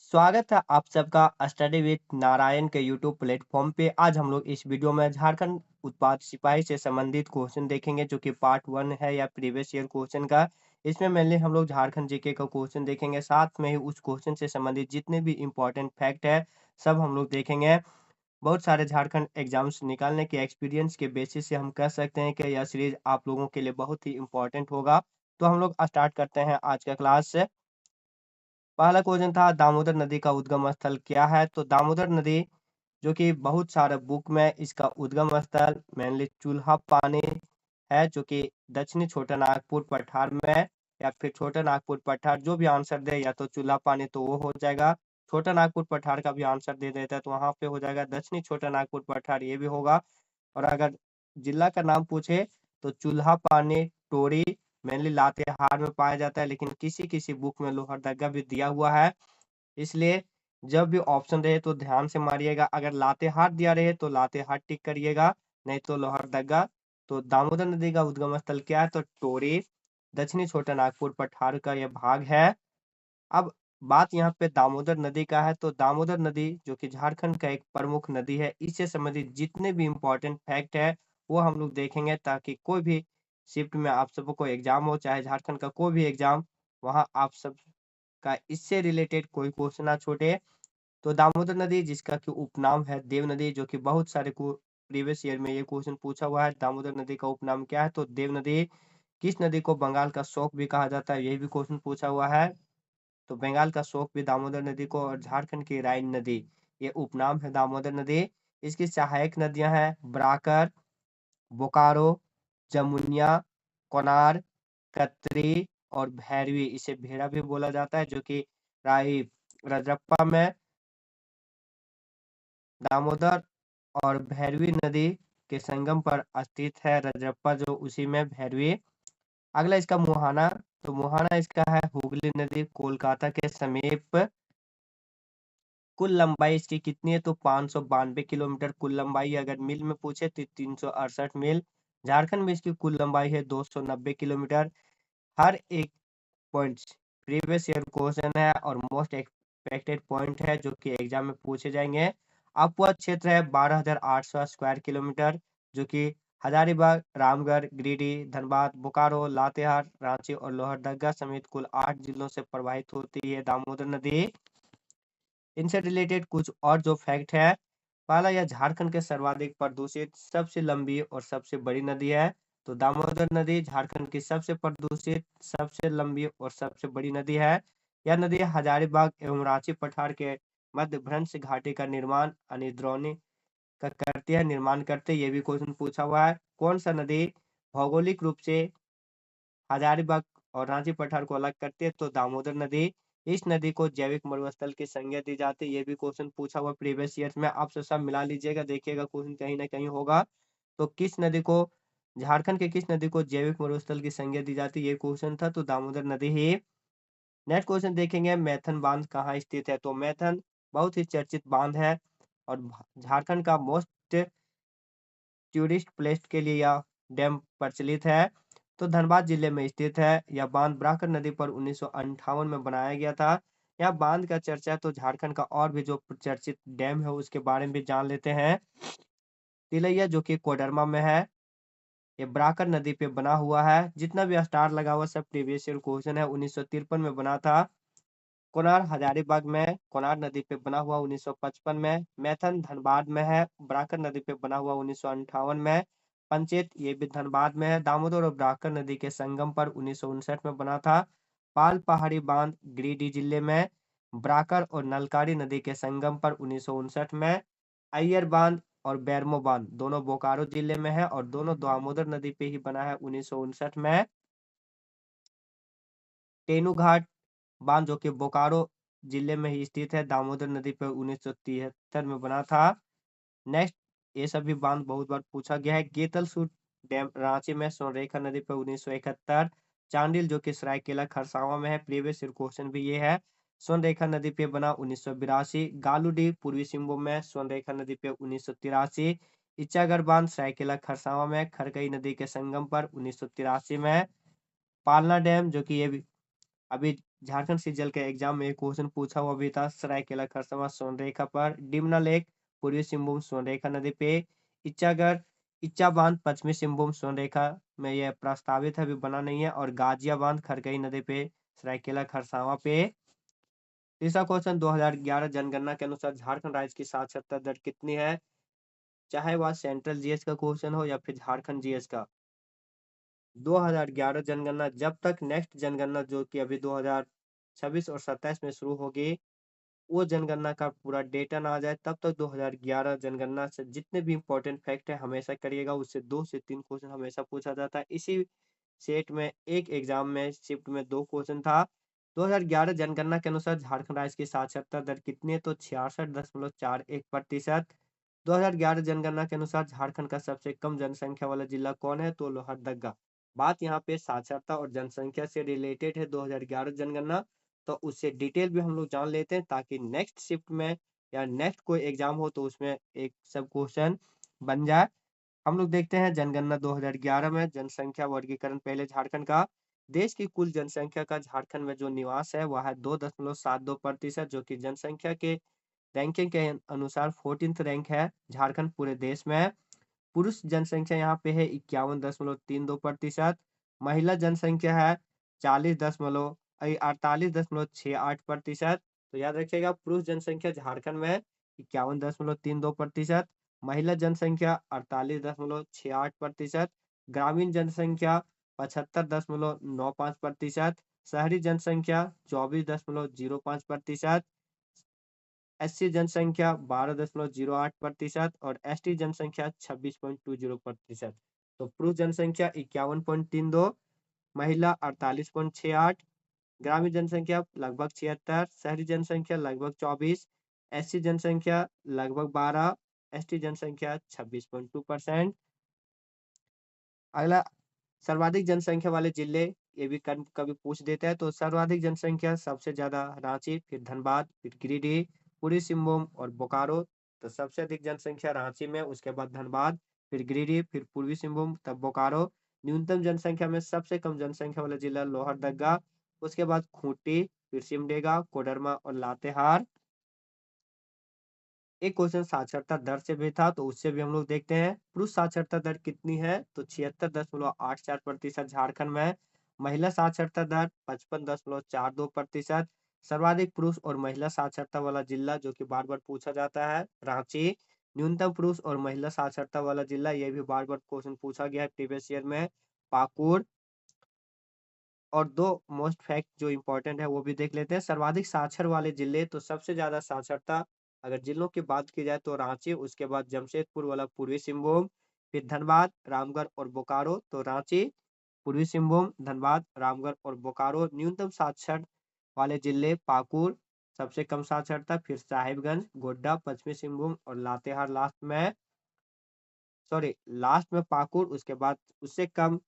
स्वागत है आप सबका स्टडी विद नारायण के यूट्यूब प्लेटफॉर्म पे। आज हम लोग इस वीडियो में झारखंड उत्पाद सिपाही से संबंधित क्वेश्चन देखेंगे, जो कि पार्ट 1 है या प्रीवियस ईयर क्वेश्चन का। इसमें मेनली हम लोग झारखंड जीके का क्वेश्चन देखेंगे, साथ में ही उस क्वेश्चन से संबंधित जितने भी इंपॉर्टेंट फैक्ट है सब हम लोग देखेंगे। बहुत सारे झारखंड एग्जाम्स निकालने के एक्सपीरियंस के बेसिस से हम कह सकते हैं कि यह सीरीज आप लोगों के लिए बहुत ही इंपॉर्टेंट होगा। तो हम लोग स्टार्ट करते हैं आज का क्लास से। पहला क्वेश्चन था, दामोदर नदी का उद्गम स्थल क्या है? तो दामोदर नदी, जो कि बहुत सारे बुक में इसका उद्गम स्थल मेनली चूल्हा पानी है, जो कि दक्षिणी छोटा नागपुर पठार में या फिर छोटा नागपुर पठार। जो भी आंसर दे, या तो चूल्हा पानी तो वो हो जाएगा, छोटा नागपुर पठार का भी आंसर दे देता है तो वहां पे हो जाएगा दक्षिणी छोटा नागपुर पठार, ये भी होगा। और अगर जिला का नाम पूछे तो चूल्हा पानी टोरी मेनली लातेहार में पाया जाता है, लेकिन किसी किसी बुक में लोहरदगा भी दिया हुआ है। इसलिए जब भी ऑप्शन रहे तो ध्यान से मारिएगा। अगर लातेहार दिया रहे तो लातेहार टिक करिएगा, नहीं तो लोहरदगा। तो दामोदर नदी का उद्गम स्थल क्या है? तो टोरी, दक्षिणी छोटा नागपुर पठार का यह भाग है। अब बात यहाँ पे दामोदर नदी का है, तो दामोदर नदी जो कि झारखंड का एक प्रमुख नदी है, इससे संबंधित जितने भी इम्पोर्टेंट फैक्ट है वो हम लोग देखेंगे, ताकि कोई भी शिफ्ट में आप सबको एग्जाम हो, चाहे झारखंड का कोई भी एग्जाम, वहाँ आप सब का इससे रिलेटेड कोई क्वेश्चन ना छूटे। तो दामोदर नदी, जिसका कि उपनाम है देव नदी, जो कि बहुत सारे को प्रीवियस ईयर में ये क्वेश्चन पूछा हुआ है, दामोदर नदी का उपनाम क्या है? तो देव नदी। किस नदी को बंगाल का शोक भी कहा जाता है? यही भी क्वेश्चन पूछा हुआ है। तो बंगाल का शोक भी दामोदर नदी को, और झारखंड की राइन नदी, ये उपनाम है दामोदर नदी। इसकी सहायक नदियां हैं बराकर, बोकारो, जमुनिया, कोनार, कतरी और भैरवी। इसे भेड़ा भी बोला जाता है, जो कि राई रजरप्पा में दामोदर और भैरवी नदी के संगम पर स्थित है। रजरप्पा जो उसी में भैरवी। अगला इसका मुहाना, तो मुहाना इसका है हुगली नदी, कोलकाता के समीप। कुल लंबाई इसकी कितनी है? तो 592 किलोमीटर कुल लंबाई। अगर मील में पूछे तो 368 मील। झारखंड में इसकी कुल लंबाई है 290 किलोमीटर। हर एक पॉइंट्स प्रीवियस ईयर क्वेश्चन है और मोस्ट एक्सपेक्टेड पॉइंट है, जो कि एग्जाम में पूछे जाएंगे। अपवर्त क्षेत्र है 12,800 स्क्वायर किलोमीटर, जो कि हजारीबाग, रामगढ़, गिरिडीह, धनबाद, बोकारो, लातेहार, रांची और लोहरदगा समेत कुल 8 जिलों से प्रवाहित होती है दामोदर नदी। इनसे रिलेटेड कुछ और जो फैक्ट है, पहला, यह झारखंड के सर्वाधिक प्रदूषित, सबसे लंबी और सबसे बड़ी नदी है। तो दामोदर नदी झारखंड की सबसे प्रदूषित, सबसे लंबी और सबसे बड़ी नदी है। यह नदी हजारीबाग एवं रांची पठार के मध्य भ्रंश घाटी का निर्माण अनिद्रौनी का करती है, निर्माण करते। ये भी क्वेश्चन पूछा हुआ है। कौन सा नदी भौगोलिक रूप से हजारीबाग और रांची पठार को अलग करती है? तो दामोदर नदी। इस नदी को जैविक मरुस्थल की संज्ञा दी जाती है, ये भी क्वेश्चन पूछा हुआ प्रीवियस ईयर में। आप सब मिला लीजिएगा, देखिएगा क्वेश्चन कहीं ना कहीं होगा। तो किस नदी को, झारखंड के किस नदी को जैविक मरुस्थल की संज्ञा दी जाती है? ये क्वेश्चन था, तो दामोदर नदी ही। नेक्स्ट क्वेश्चन देखेंगे, मैथन बांध कहाँ स्थित है? तो मैथन बहुत ही चर्चित बांध है और झारखंड का मोस्ट टूरिस्ट प्लेस के लिए यह डैम प्रचलित है। तो धनबाद जिले में स्थित है। यह बांध ब्राकर नदी पर 1958 में बनाया गया था। यह बांध का चर्चा, तो झारखंड का और भी जो चर्चित डैम है उसके बारे में भी जान लेते हैं। तिलैया, जो कि कोडरमा में है, ये ब्राकर नदी पे बना हुआ है। जितना भी स्टार लगा हुआ सब प्रीवियस ईयर क्वेश्चन है। 1953 में बना था। कोनार हजारीबाग में, कोनार नदी पे बना हुआ 1955 में। मैथन धनबाद में है, ब्राकर नदी पे बना हुआ 1958 में। पंचेत, ये भी धनबाद में है। दामोदर और ब्राकर नदी के संगम पर 1959 में बना था। पाल पहाड़ी बांध गिरिडीह जिले में। ब्राकर और नलकारी नदी के संगम पर 1959 में। अय्यर बांध और बैरमो बांध दोनों बोकारो जिले में है और दोनों दामोदर नदी पे ही बना है 1959 में। टेनू घाट बांध, जो कि बोकारो जिले में ही स्थित है, दामोदर नदी पर 1973 में बना था। नेक्स्ट, ये सभी बांध बहुत बार पूछा गया है। गेतल सूट डैम रांची में, सोनरेखा नदी पर 1971। चांडिल, जो कि सरायकेला खरसावां में है, प्रीवियस ईयर क्वेश्चन भी ये है। सोनरेखा नदी पे बना 1982। गालूडी पूर्वी सिंहभूम में, सोनरेखा नदी पे 1983। इच्चागढ़ बांध सरायकेला खरसावां में, खरकई नदी के संगम पर 1983 में। पालना डैम, जो कि ये अभी झारखंड सीजल के एग्जाम में क्वेश्चन पूछा हुआ भी था। सरायकेला खरसावां सोनरेखा पर, डिमना लेक पूर्वी सिंहभूम सोनरेखा नदी पे, इच्चागढ़ इच्चा बांध पश्चिमी सिंहभूम सोनरेखा में यह प्रस्तावित है, अभी बना नहीं है, और गाजिया बांध खरकई नदी पे सरायकेला खरसावां पे। तीसरा क्वेश्चन 2011 जनगणना के अनुसार झारखंड राज्य की साक्षरता दर कितनी है? चाहे वह सेंट्रल जीएस का क्वेश्चन हो या फिर झारखंड जीएस का। 2011 जनगणना जब तक नेक्स्ट जनगणना जो कि अभी 2026 और 27 में शुरू होगी, वो जनगणना का पूरा डेटा ना आ जाए तब तक 2011 जनगणना से जितने भी इंपॉर्टेंट फैक्ट है हमेशा करिएगा। उससे 2 से 3 क्वेश्चन हमेशा पूछा जाता है। इसी सेट में एक एग्जाम में शिफ्ट में 2 क्वेश्चन था। 2011 जनगणना के अनुसार झारखंड राज्य की साक्षरता दर कितनी है? तो 66.41%। 2011 जनगणना के अनुसार झारखंड का सबसे कम जनसंख्या वाला जिला कौन है? तो लोहरदगा। बात यहाँ पे साक्षरता और जनसंख्या से रिलेटेड है 2011 जनगणना, तो उससे डिटेल भी हम लोग जान लेते हैं ताकि नेक्स्ट शिफ्ट में या नेक्स्ट कोई एग्जाम हो तो उसमें एक सब क्वेश्चन बन जाए। हम लोग देखते हैं जनगणना 2011 में जनसंख्या वर्गीकरण। पहले झारखंड का, देश की कुल जनसंख्या का झारखंड में जो निवास है वह है 2.72%, जो कि जनसंख्या के रैंकिंग के अनुसार 14th रैंक है झारखंड पूरे देश में। पुरुष जनसंख्या यहाँ पे है 51.32%। महिला जनसंख्या है 48.68%। तो याद रखिएगा, पुरुष जनसंख्या झारखंड में 51.32%, महिला जनसंख्या 48.68%, ग्रामीण जनसंख्या 75.95%, शहरी जनसंख्या 24.05%, एससी जनसंख्या 12.08% और एसटी जनसंख्या 26.20%। तो पुरुष जनसंख्या 51.32, महिला 48.68, ग्रामीण जनसंख्या लगभग 76, शहरी जनसंख्या लगभग 24, एससी जनसंख्या लगभग 12, एसटी जनसंख्या 26.2%। अगला, सर्वाधिक जनसंख्या वाले जिले, ये भी कभी पूछ देता है। तो सर्वाधिक जनसंख्या सबसे ज्यादा रांची, फिर धनबाद, फिर गिरिडीह, पूर्वी सिंहभूम और बोकारो। तो सबसे अधिक जनसंख्या रांची में, उसके बाद धनबाद, फिर गिरिडीह, फिर पूर्वी सिंहभूम, तब बोकारो। न्यूनतम जनसंख्या में सबसे कम जनसंख्या वाला जिला लोहरदगा, उसके बाद खूंटी, फिर सिमडेगा, कोडरमा और लातेहार। एक क्वेश्चन साक्षरता दर से भी था, तो उससे भी हम लोग देखते हैं। पुरुष साक्षरता दर कितनी है? तो 76.84% झारखंड में। महिला साक्षरता दर 55.42%। सर्वाधिक पुरुष और महिला साक्षरता वाला जिला जो कि बार बार पूछा जाता है, रांची। न्यूनतम पुरुष और महिला साक्षरता वाला जिला, ये भी बार बार क्वेश्चन पूछा गया है प्रीवियस ईयर में, पाकुड़। और 2 मोस्ट फैक्ट जो इंपॉर्टेंट है वो भी देख लेते हैं। सर्वाधिक साक्षर वाले जिले, तो सबसे ज्यादा साक्षरता अगर जिलों की बात की जाए तो रांची, उसके बाद जमशेदपुर वाला पूर्वी सिंहभूम, फिर धनबाद, रामगढ़ और बोकारो। तो रांची, पूर्वी सिंहभूम, धनबाद, रामगढ़ और बोकारो। न्यूनतम साक्षर वाले जिले पाकुड़, सबसे कम साक्षरता, फिर साहिबगंज, गोड्डा, पश्चिमी सिंहभूम और लातेहार लास्ट में। सॉरी, लास्ट में पाकुड़, उसके बाद उससे कम,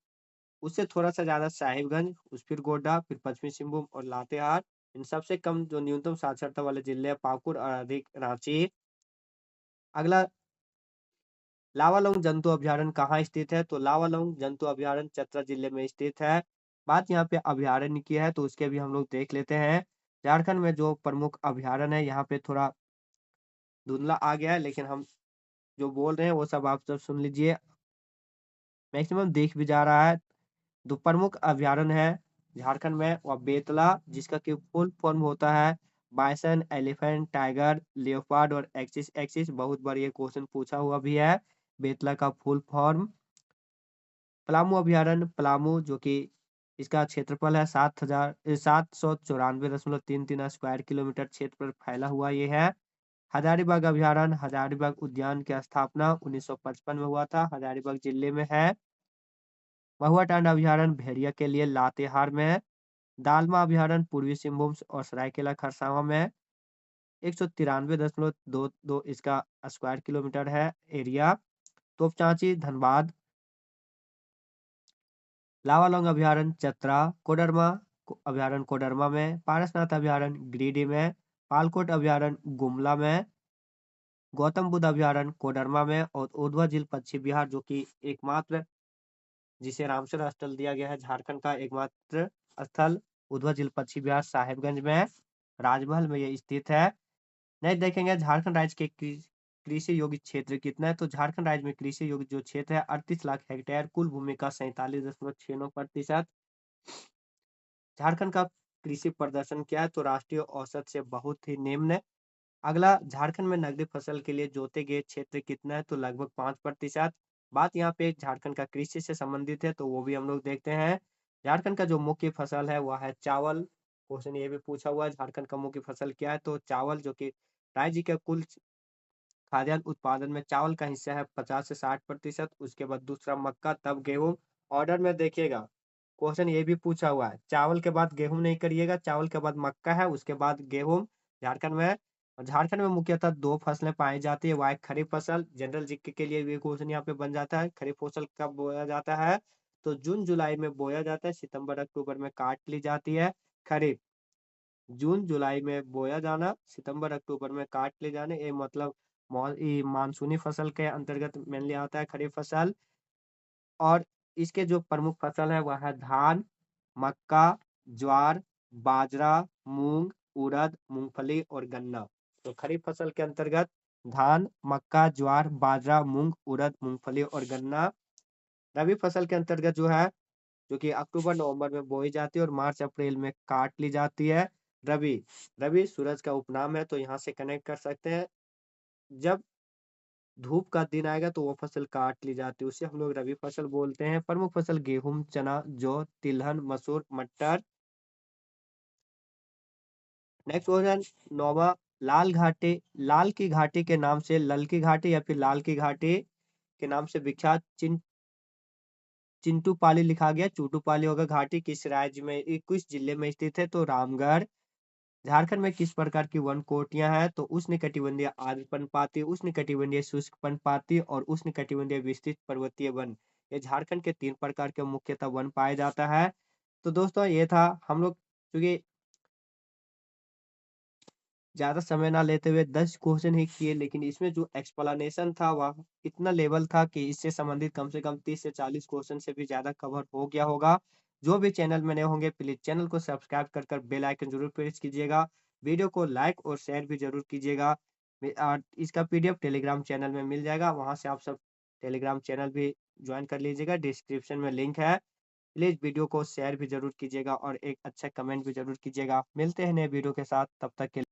उससे थोड़ा सा ज्यादा साहिबगंज, उस फिर गोड्डा, फिर पश्चिमी सिंहभूम और लातेहार। इन सबसे कम जो न्यूनतम साक्षरता वाले जिले हैं पाकुड़ और अधिक रांची। अगला, लावालौंग जंतु अभयारण्य कहाँ स्थित है? तो लावालौंग जंतु अभयारण्य चतरा जिले में स्थित है। बात यहाँ पे अभयारण्य की है, तो उसके भी हम लोग देख लेते हैं। झारखंड में जो प्रमुख अभयारण्य है, यहाँ पे थोड़ा धुंधला आ गया है, लेकिन हम जो बोल रहे हैं वो सब आप सब सुन लीजिए, मैक्सिमम दिख भी जा रहा है। दो प्रमुख अभयारण्य है झारखंड में, वह बेतला, जिसका कि फुल फॉर्म होता है बाइसन, एलिफेंट, टाइगर, लियोपार्ड और एक्सिस एक्सिस। बहुत बार ये क्वेश्चन पूछा हुआ भी है, बेतला का फुल फॉर्म। पलामू अभयारण्य, पलामू, जो कि इसका क्षेत्रफल है 7,794.33 स्क्वायर किलोमीटर क्षेत्र पर फैला हुआ ये है। हजारीबाग अभयारण्य, हजारीबाग उद्यान की स्थापना 1955 में हुआ था, हजारीबाग जिले में है। महुआ टांडा अभयारण्य भेड़िया के लिए लातेहार में है। दालमा अभयारण्य पूर्वी सिंहभूम और सरायकेला खरसावां में है। 193.22 इसका स्क्वायर किलोमीटर है एरिया। तोपचांची धनबाद। लावालौंग अभयारण्य चतरा, कोडरमा अभयारण्य कोडरमा में। पारसनाथ अभयारण्य गिरिडीह में। पालकोट अभयारण्य गुमला में। गौतम बुद्ध अभयारण्य कोडरमा में। और उधवा झील पश्चिम बिहार, जो कि एकमात्र जिसे रामसर स्थल दिया गया है, झारखंड का एकमात्र स्थल उधवा जिला पश्चिम बिहार साहेबगंज में है। राजमहल में ये स्थित है। नेक्स्ट देखेंगे झारखंड राज्य के कृषि योग्य क्षेत्र कितना है, तो झारखंड राज्य में कृषि योग्य जो क्षेत्र है 38 लाख हेक्टेयर, कुल भूमि का 47.69%। झारखंड का कृषि प्रदर्शन क्या है, तो राष्ट्रीय औसत से बहुत ही निम्न है। अगला, झारखंड में नगदी फसल के लिए जोते गए क्षेत्र कितना है, तो लगभग 5%। बात यहाँ पे झारखंड का कृषि से संबंधित है, तो वो भी हम लोग देखते हैं। झारखंड का जो मुख्य फसल है वह है चावल। क्वेश्चन ये भी पूछा हुआ है, झारखंड का मुख्य फसल क्या है, तो चावल, जो कि राज्य के कुल खाद्यान्न उत्पादन में चावल का हिस्सा है 50 से 60%। उसके बाद दूसरा मक्का, तब गेहूं। ऑर्डर में देखिएगा, क्वेश्चन ये भी पूछा हुआ है, चावल के बाद गेहूं नहीं करिएगा, चावल के बाद मक्का है, उसके बाद गेहूं झारखंड में है। और झारखंड में मुख्यतः दो फसलें पाई जाती है, वह है खरीफ फसल। जनरल जीके के लिए भी क्वेश्चन यहाँ पे बन जाता है, खरीफ फसल कब बोया जाता है, तो जून जुलाई में बोया जाता है, सितंबर अक्टूबर में काट ली जाती है। खरीफ जून जुलाई में बोया जाना, सितंबर अक्टूबर में काट ले जाने, ये मतलब ये मानसूनी फसल के अंतर्गत मेनली आता है खरीफ फसल। और इसके जो प्रमुख फसल है वह है धान, मक्का, ज्वार, बाजरा, मूंग, उड़द, मूंगफली और गन्ना। तो खरीफ फसल के अंतर्गत धान, मक्का, ज्वार, बाजरा, मूंग, उड़द, मूंगफली और गन्ना। रबी फसल के अंतर्गत जो है, जो कि अक्टूबर नवंबर में बोई जाती है और मार्च अप्रैल में काट ली जाती है। रबी रबी सूरज का उपनाम है, तो यहाँ से कनेक्ट कर सकते हैं। जब धूप का दिन आएगा तो वो फसल काट ली जाती है, उसे हम लोग रबी फसल बोलते हैं। प्रमुख फसल गेहूं, चना, जौ, तिलहन, मसूर, मटर। नेक्स्ट क्वेश्चन, नौवा, लाल घाटी। लाल की घाटी के नाम से लल की घाटी या फिर लाल की घाटी के नाम से विख्यात चिंटू पाली लिखा गया, चूटू पाली होगा। घाटी किस राज्य में, किस जिले में स्थित है, तो रामगढ़। झारखंड में किस प्रकार की वन कोटियां हैं, तो उष्णकटिबंधीय आर्द्र पर्णपाती, उष्णकटिबंधीय शुष्क पर्णपाती और उष्णकटिबंधीय विस्तृत पर्वतीय वन। ये झारखंड के 3 प्रकार के मुख्यतः वन पाया जाता है। तो दोस्तों ये था हम लोग, क्योंकि ज्यादा समय ना लेते हुए 10 क्वेश्चन ही किए, लेकिन इसमें जो एक्सप्लेनेशन था वह इतना लेवल था कि इससे संबंधित कम से कम 30 से 40 क्वेश्चन से भी ज्यादा कवर हो गया होगा। जो भी चैनल में नए होंगे प्लीज चैनल को सब्सक्राइब कर बेल आइकन जरूर प्रेस कीजिएगा। वीडियो को लाइक और शेयर भी जरूर कीजिएगा। और इसका पीडीएफ टेलीग्राम चैनल में मिल जाएगा, वहां से आप सब टेलीग्राम चैनल भी ज्वाइन कर लीजिएगा, डिस्क्रिप्शन में लिंक है। प्लीज वीडियो को शेयर भी जरूर कीजिएगा और एक अच्छा कमेंट भी जरूर कीजिएगा। मिलते हैं नए वीडियो के साथ, तब तक के